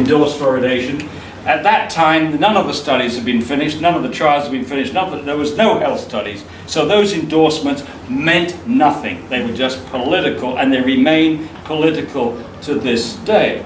endorsed fluoridation. At that time, none of the studies had been finished, none of the trials had been finished, there was no health studies. So those endorsements meant nothing. They were just political, and they remain political to this day.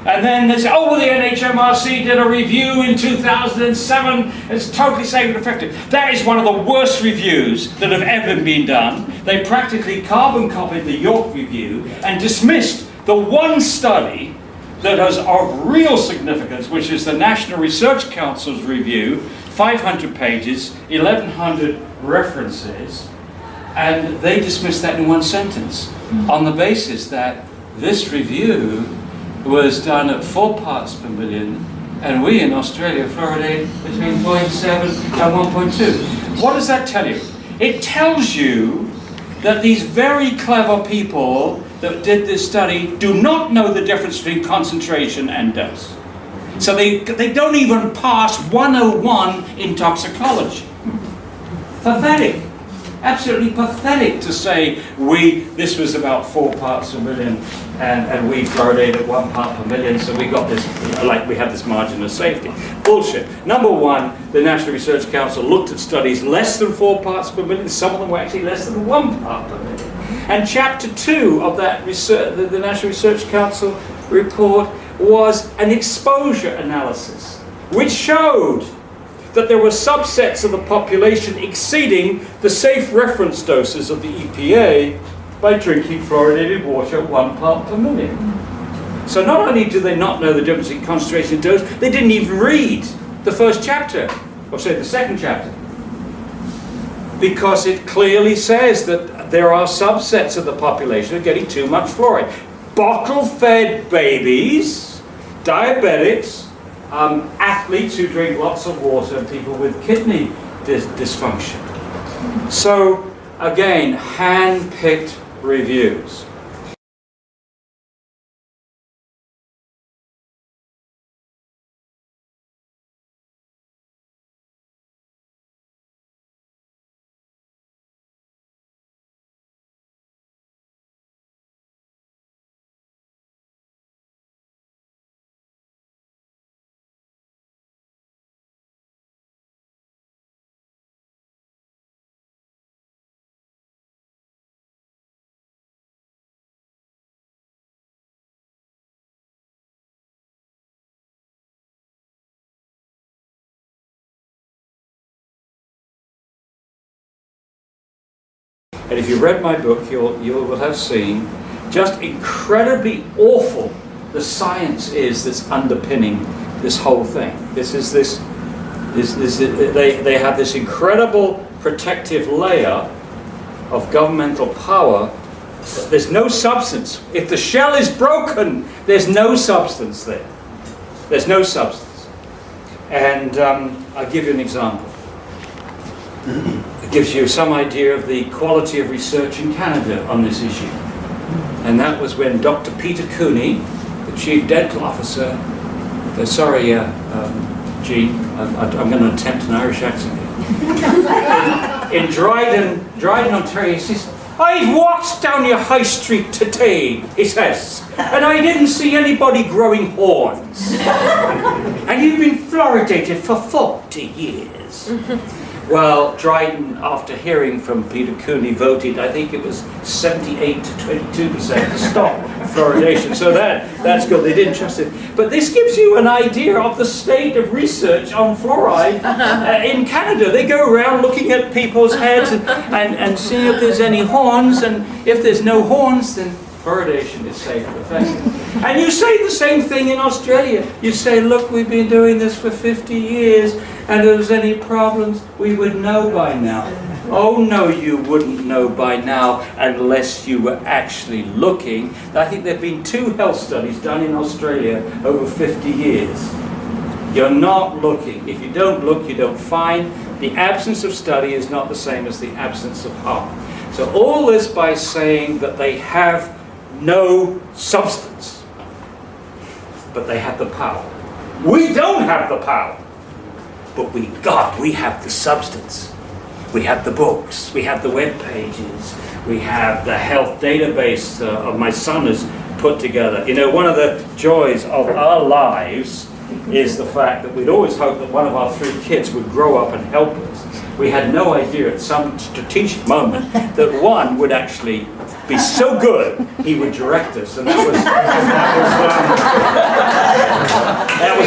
And then they say, oh, well, the NHMRC did a review in 2007. It's totally safe and effective. That is one of the worst reviews that have ever been done. They practically carbon copied the York review and dismissed the one study that has of real significance, which is the National Research Council's review, 500 pages, 1,100 references, and they dismissed that in one sentence on the basis that this review was done at 4 parts per million, and we in Australia fluoridate between 0.7 and 1.2. What does that tell you? It tells you that these very clever people that did this study do not know the difference between concentration and dose. So they don't even pass 101 in toxicology. Pathetic. Absolutely pathetic to say this was about 4 parts per million and we fluoridated 1 part per million, so we got this, like we had this margin of safety. Bullshit. Number one, the National Research Council looked at studies less than 4 parts per million. Some of them were actually less than 1 part per million. And chapter 2 of that research, the National Research Council report, was an exposure analysis, which showed that there were subsets of the population exceeding the safe reference doses of the EPA by drinking fluoridated water at 1 part per million. So not only do they not know the difference in concentration and dose, they didn't even read the first chapter, or say the second chapter, because it clearly says that there are subsets of the population who are getting too much fluoride. Bottle-fed babies, diabetics, athletes who drink lots of water, and people with kidney dysfunction. So, again, hand-picked reviews. And if you read my book, you will have seen just incredibly awful the science is that's underpinning this whole thing. They have this incredible protective layer of governmental power. There's no substance. If the shell is broken, there's no substance there. There's no substance. And I'll give you an example. It gives you some idea of the quality of research in Canada on this issue. And that was when Dr. Peter Cooney, the Chief Dental Officer, sorry, Gene, I'm going to attempt an Irish accent here. In Dryden, Ontario, he says, I've walked down your high street today, he says, and I didn't see anybody growing horns. And you've been fluoridated for 40 years. Well, Dryden, after hearing from Peter Cooney, voted, I think it was 78 to 22% to stop fluoridation. So that's good. They didn't trust it. But this gives you an idea of the state of research on fluoride in Canada. They go around looking at people's heads and seeing if there's any horns. And if there's no horns, then fluoridation is safe and effective. And you say the same thing in Australia. You say, look, we've been doing this for 50 years, and if there's any problems, we would know by now. Oh no, you wouldn't know by now unless you were actually looking. I think there have been 2 health studies done in Australia over 50 years. You're not looking. If you don't look, you don't find. The absence of study is not the same as the absence of harm. So all this by saying that they have no substance, but they have the power. We don't have the power, but we have the substance. We have the books, we have the web pages, we have the health database of my son has put together. You know, one of the joys of our lives is the fact that we'd always hoped that one of our 3 kids would grow up and help us. We had no idea at some strategic moment that one would actually be so good he would direct us, and that was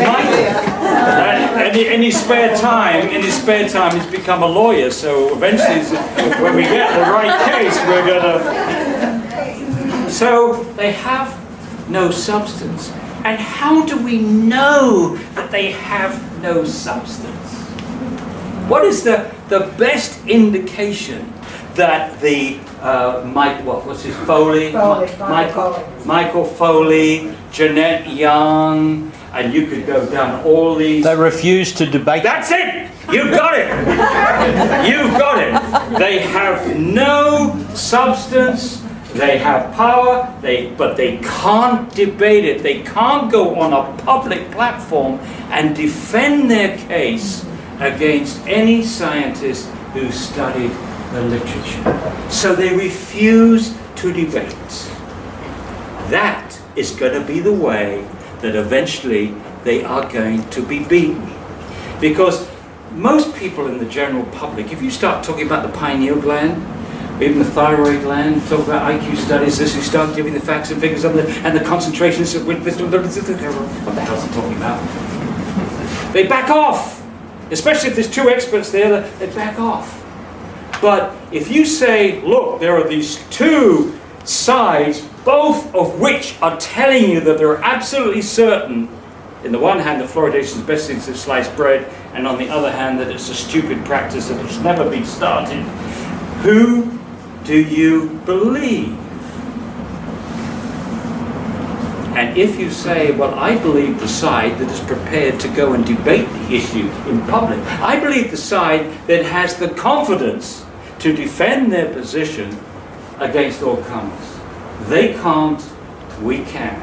Michael. In his spare time, he's become a lawyer. So eventually, when we get the right case, we're gonna. So they have no substance, and how do we know that they have no substance? What is the best indication that the Michael Foley, Jeanette Young, and you could go down all these. They refuse to debate. That's it! You've got it! You've got it! They have no substance, they have power, but they can't debate it. They can't go on a public platform and defend their case against any scientist who studied the literature. So they refuse to debate. That is going to be the way that eventually they are going to be beaten. Because most people in the general public, if you start talking about the pineal gland, even the thyroid gland, talk about IQ studies, you start giving the facts and figures and the concentrations of what the hell is he talking about? They back off. Especially if there's 2 experts there, they back off. But if you say, look, there are these 2 sides, both of which are telling you that they're absolutely certain, in the one hand, the fluoridation is best thing since sliced bread, and on the other hand, that it's a stupid practice that has never been started, who do you believe? And if you say, well, I believe the side that is prepared to go and debate the issue in public, I believe the side that has the confidence to defend their position against all comers. They can't, we can.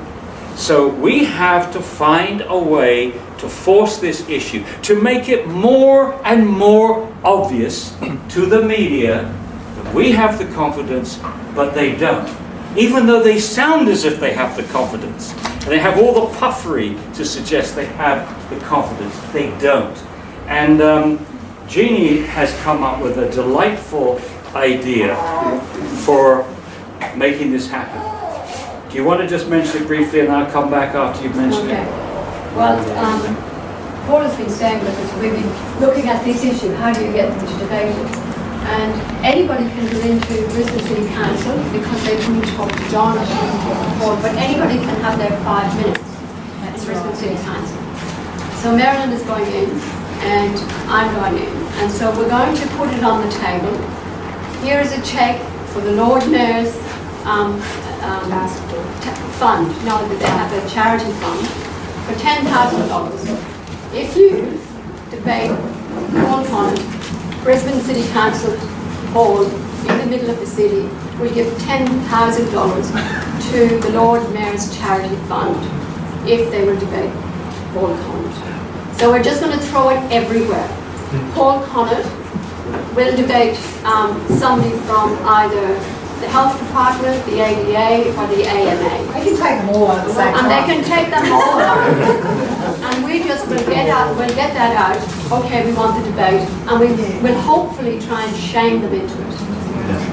So we have to find a way to force this issue, to make it more and more obvious to the media that we have the confidence, but they don't. Even though they sound as if they have the confidence. And they have all the puffery to suggest they have the confidence. They don't. And Jeannie has come up with a delightful idea for making this happen. Do you want to just mention it briefly and I'll come back after you've mentioned it? Well, Paul has been saying with us, we've been looking at this issue, how do you get them to debate it? And anybody can go into Brisbane City Council because they come and talk to John or she can talk to Paul, but anybody can have their 5 minutes at Brisbane City Council. So Merilyn is going in and I'm going in. And so we're going to put it on the table. Here is a cheque for the Lord Mayor's fund. No, that they have a charity fund for $10,000. If you debate Paul Connet, Brisbane City Council Hall in the middle of the city will give $10,000 to the Lord Mayor's charity fund if they will debate Paul Connet. So we're just going to throw it everywhere. Paul Connet will debate somebody from either the health department, the ADA, or the AMA. They can take them all at the same time. And they can take them all out. And we just will get that out. Okay, we want the debate, and we will hopefully try and shame them into it.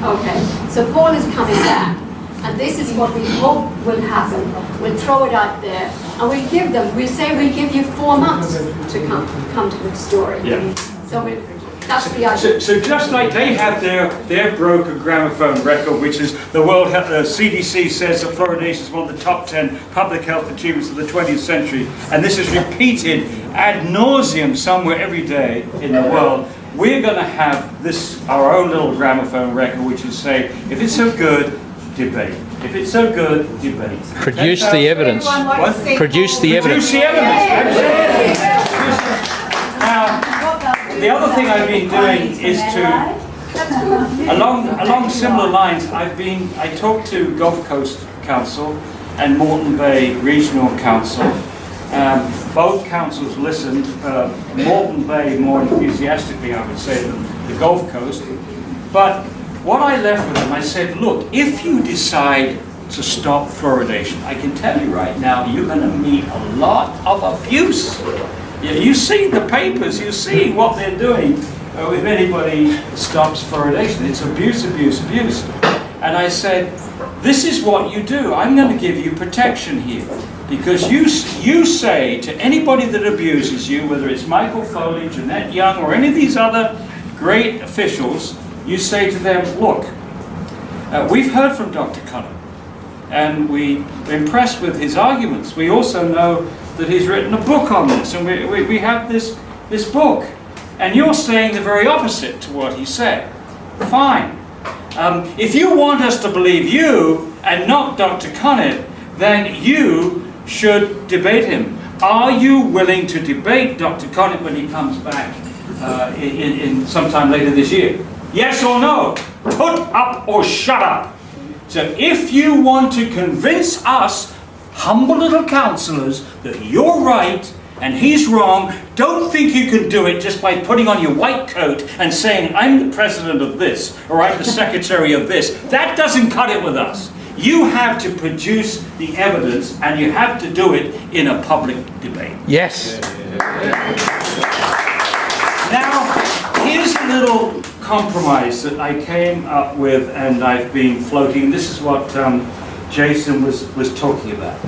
Okay, so Paul is coming back, and this is what we hope will happen. We'll throw it out there, and we'll say we'll give you 4 months to come to the story. Yeah. So that's the idea. So just like they have their broken gramophone record, which is the CDC says that fluoridation is one of the top 10 public health achievements of the 20th century, and this is repeated ad nauseum somewhere every day in the world, we're going to have our own little gramophone record, which is say, if it's so good, debate. If it's so good, debate. Produce the evidence. What? Produce the evidence. Produce the evidence. Now, the other thing I've been doing is to, along similar lines, I talked to Gulf Coast Council and Moreton Bay Regional Council. Both councils listened, Moreton Bay more enthusiastically, I would say, than the Gulf Coast. But what I left with them, I said, look, if you decide to stop fluoridation. I can tell you right now, you're going to meet a lot of abuse. You see the papers, you see what they're doing with anybody that stops fluoridation. It's abuse, abuse, abuse. And I said, this is what you do. I'm going to give you protection here. Because you say to anybody that abuses you, whether it's Michael Foley, Jeanette Young, or any of these other great officials, you say to them, look, we've heard from Dr. Connet, and we're impressed with his arguments. We also know that he's written a book on this, and we have this book. And you're saying the very opposite to what he said. Fine. If you want us to believe you and not Dr. Connet, then you should debate him. Are you willing to debate Dr. Connet when he comes back in sometime later this year? Yes or no? Put up or shut up. So if you want to convince us, humble little councillors, that you're right and he's wrong, don't think you can do it just by putting on your white coat and saying, I'm the president of this, or I'm the secretary of this. That doesn't cut it with us. You have to produce the evidence, and you have to do it in a public debate. Yes. Now, here's a little compromise that I came up with, and I've been floating. This is what Jason was talking about.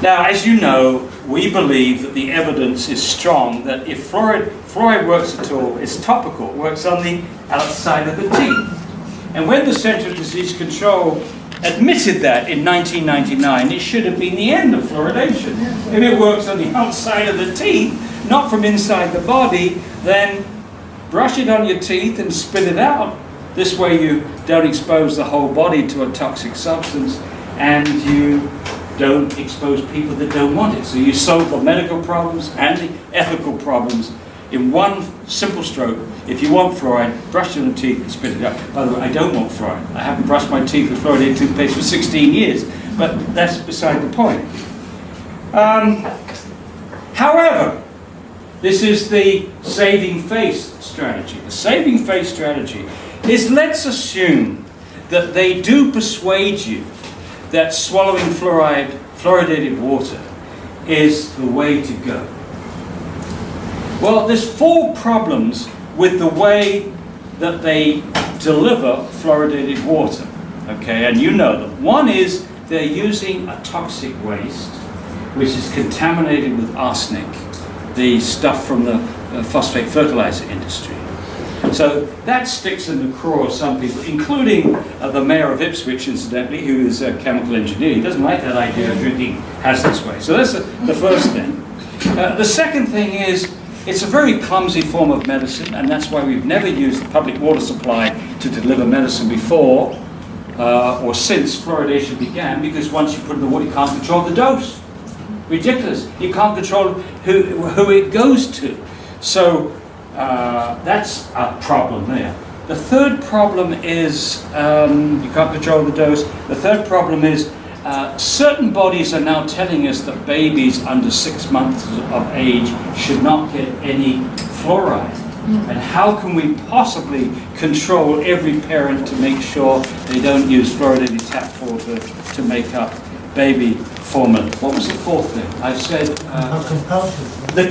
Now, as you know, we believe that the evidence is strong that if fluoride works at all, it's topical. It works on the outside of the teeth. And when the Centre for Disease Control admitted that in 1999, it should have been the end of fluoridation. If it works on the outside of the teeth, not from inside the body, then brush it on your teeth and spit it out. This way you don't expose the whole body to a toxic substance, and you don't expose people that don't want it. So you solve the medical problems and the ethical problems in one simple stroke. If you want fluoride, brush it on the teeth and spit it out. By the way, I don't want fluoride. I haven't brushed my teeth with fluoridated toothpaste for 16 years, but that's beside the point. However, this is the saving face strategy. The saving face strategy is, let's assume that they do persuade you that swallowing fluoridated water is the way to go. Well, there's 4 problems with the way that they deliver fluoridated water, okay, and you know them. One is they're using a toxic waste, which is contaminated with arsenic, the stuff from the phosphate fertilizer industry. So that sticks in the craw of some people, including the mayor of Ipswich, incidentally, who is a chemical engineer. He doesn't like that idea of drinking hazardous waste. So that's the first thing. The second thing is, it's a very clumsy form of medicine, and that's why we've never used the public water supply to deliver medicine before or since fluoridation began, because once you put it in the water, you can't control the dose. Ridiculous. You can't control who it goes to. So that's a problem there. The third problem is you can't control the dose. The third problem is certain bodies are now telling us that babies under 6 months of age should not get any fluoride. And how can we possibly control every parent to make sure they don't use fluoridated tap water to make up baby formula? What was the fourth thing? I said compulsion. The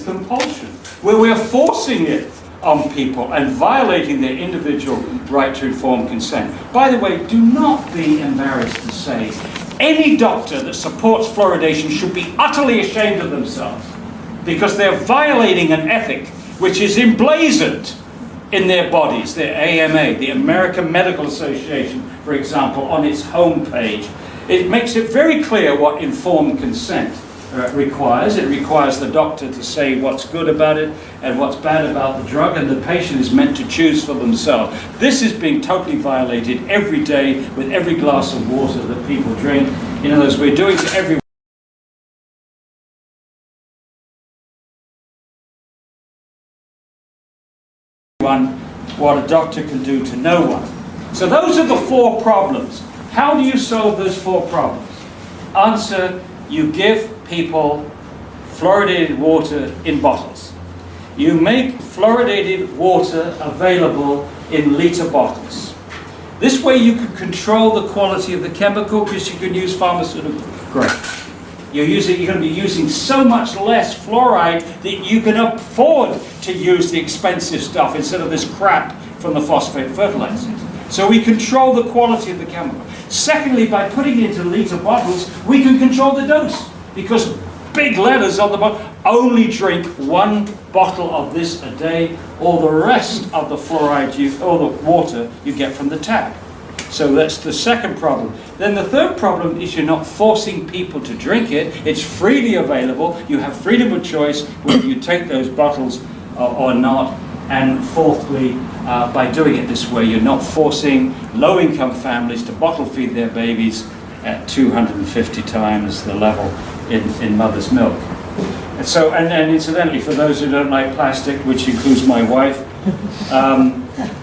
compulsion, where we're forcing it on people and violating their individual right to informed consent. By the way, do not be embarrassed to say any doctor that supports fluoridation should be utterly ashamed of themselves, because they're violating an ethic which is emblazoned in their bodies. Their AMA, the American Medical Association, for example, on its homepage, it makes it very clear what informed consent requires. It requires the doctor to say what's good about it and what's bad about the drug, and the patient is meant to choose for themselves. This is being totally violated every day with every glass of water that people drink. In other words, we're doing to everyone what a doctor can do to no one. So those are the 4 problems. How do you solve those 4 problems? Answer: you give people fluoridated water in bottles. You make fluoridated water available in litre bottles. This way you can control the quality of the chemical because you can use pharmaceutical grade. You're going to be using so much less fluoride that you can afford to use the expensive stuff instead of this crap from the phosphate fertilizers. So we control the quality of the chemical. Secondly, by putting it into litre bottles, we can control the dose because big letters on the bottle, only drink 1 bottle of this a day, or the rest of the fluoride or the water you get from the tap. So that's the second problem. Then the third problem is you're not forcing people to drink it. It's freely available. You have freedom of choice whether you take those bottles or not. And fourthly, by doing it this way, you're not forcing low-income families to bottle feed their babies at 250 times the level in mother's milk. And so, and incidentally, for those who don't like plastic, which includes my wife,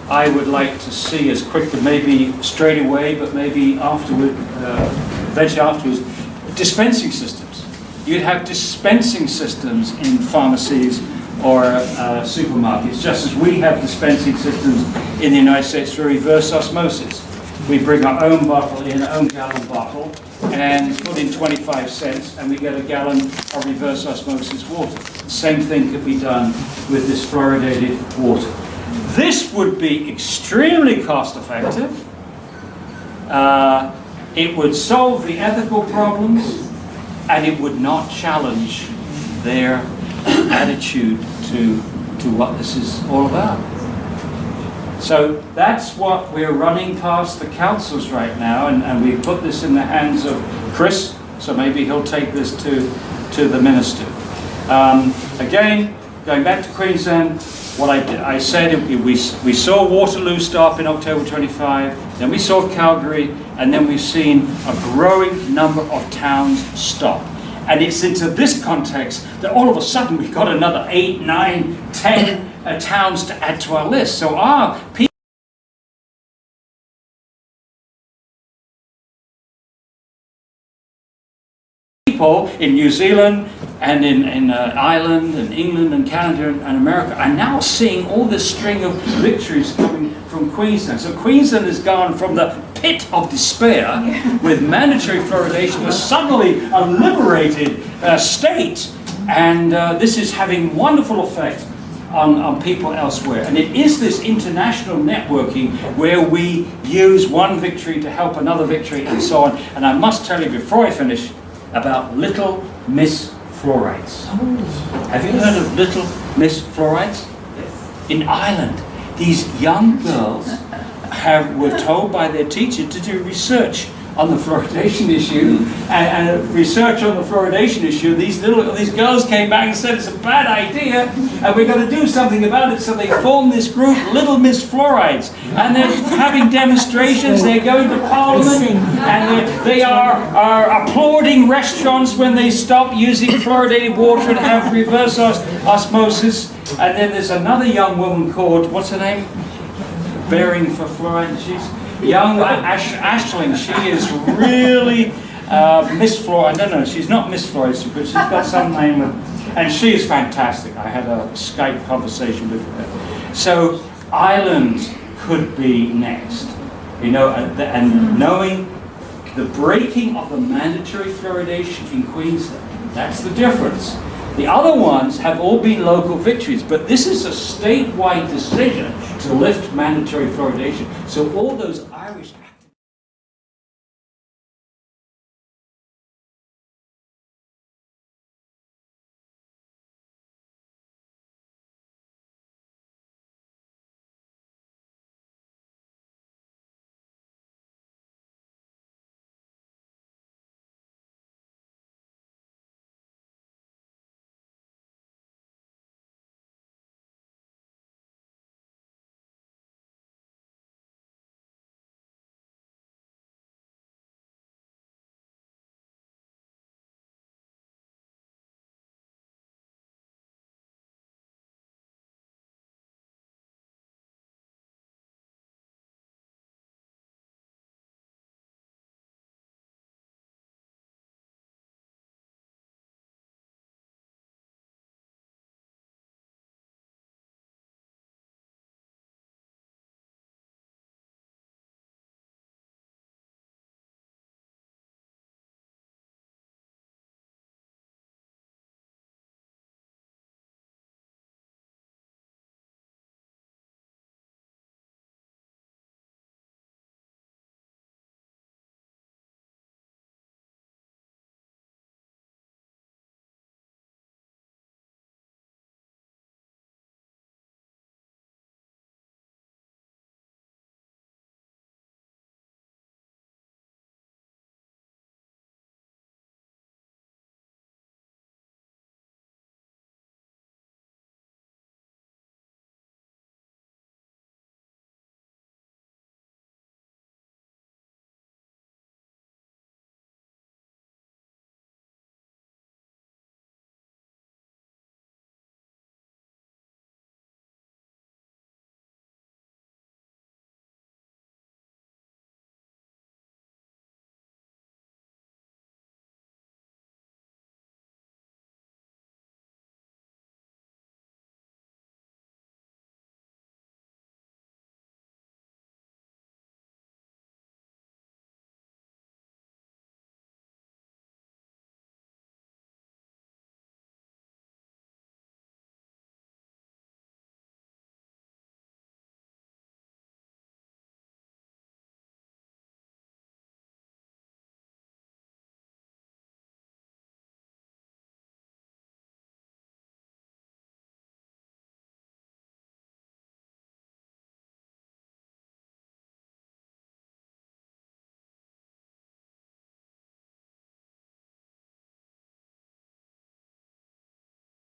I would like to see as quick, maybe straight away, but maybe afterward, eventually afterwards, dispensing systems. You'd have dispensing systems in pharmacies or supermarkets, just as we have dispensing systems in the United States for reverse osmosis. We bring our own bottle in, our own gallon bottle, and put in 25 cents, and we get a gallon of reverse osmosis water. The same thing could be done with this fluoridated water. This would be extremely cost effective. It would solve the ethical problems, and it would not challenge their attitude to what this is all about. So that's what we're running past the councils right now, and we put this in the hands of Chris, so maybe he'll take this to the minister. Again, going back to Queensland, what I said, we saw Waterloo stop in October 25, then we saw Calgary, and then we've seen a growing number of towns stop. And it's into this context that all of a sudden we've got another 8, 9, 10 towns to add to our list. So our people in New Zealand and in Ireland and England and Canada and America are now seeing all this string of victories coming from Queensland. So Queensland has gone from the pit of despair with mandatory fluoridation to suddenly a liberated state, and this is having wonderful effect on people elsewhere. And it is this international networking where we use one victory to help another victory and so on. And I must tell you before I finish about Little Miss Fluorides. Have you heard of Little Miss Fluorides? In Ireland, these young girls were told by their teacher to do research on the fluoridation issue, and research on the fluoridation issue. These girls came back and said it's a bad idea, and we're going to do something about it. So they formed this group, Little Miss Fluorides, and they're having demonstrations. They're going to Parliament, and they are applauding restaurants when they stop using fluoridated water and have reverse osmosis. And then there's another young woman called, what's her name? Bearing for fluoride. She's young Ashling. She is really Miss Fluoride. No, she's not Miss Fluoride, but she's got some name, and she is fantastic. I had a Skype conversation with her. So Ireland could be next, you know, and knowing the breaking of the mandatory fluoridation in Queensland, that's the difference. The other ones have all been local victories, but this is a statewide decision to lift mandatory fluoridation. So all those Irish